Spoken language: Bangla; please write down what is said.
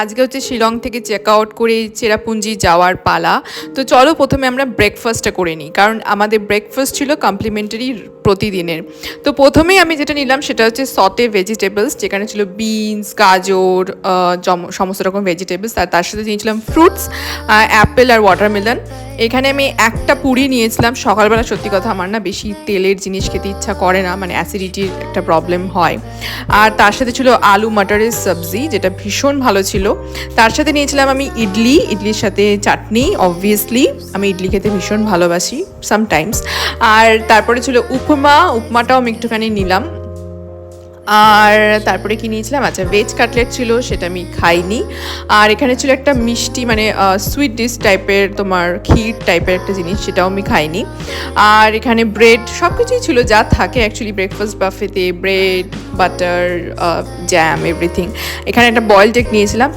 আজকে হচ্ছে শিলং থেকে চেক আউট করে চেরাপুঞ্জি যাওয়ার পালা। তো চলো প্রথমে আমরা ব্রেকফাস্টটা করে নিই, কারণ আমাদের ব্রেকফাস্ট ছিল কমপ্লিমেন্টারি প্রতিদিনের। তো প্রথমেই আমি যেটা নিলাম সেটা হচ্ছে সতে ভেজিটেবলস, যেখানে ছিল বিনস, গাজর, সমস্ত রকম ভেজিটেবলস, আর তার সাথে নিয়েছিলাম ফ্রুটস, অ্যাপেল আর ওয়াটারমেলন। এখানে আমি একটা পুরি নিয়েছিলাম। সকালবেলা সত্যি কথা আমার না বেশি তেলের জিনিস খেতে ইচ্ছা করে না, মানে অ্যাসিডিটির একটা প্রবলেম হয়। আর তার সাথে ছিল আলু মটরের সবজি, যেটা ভীষণ ভালো ছিল। তার সাথে নিয়েছিলাম আমি ইডলির সাথে চাটনি। অবভিয়াসলি আমি ইডলি খেতে ভীষণ ভালোবাসি সামটাইমস। আর তারপরে ছিল উপমাটাও আমি একটুখানি নিলাম। আর তারপরে কি নিয়েছিলাম, আচ্ছা ভেজ কাটলেট ছিল, সেটা আমি খাইনি। আর এখানে ছিল একটা মিষ্টি মানে সুইট ডিশ টাইপের, তোমার ক্ষীর টাইপের একটা জিনিস, সেটাও আমি খাইনি। আর এখানে ব্রেড, সব কিছুই ছিল যা থাকে অ্যাকচুয়ালি ব্রেকফাস্ট বাফেতে, ব্রেড, বাটার, জ্যাম, এভরিথিং। এখানে একটা বয়েলড এগ নিয়েছিলাম। তো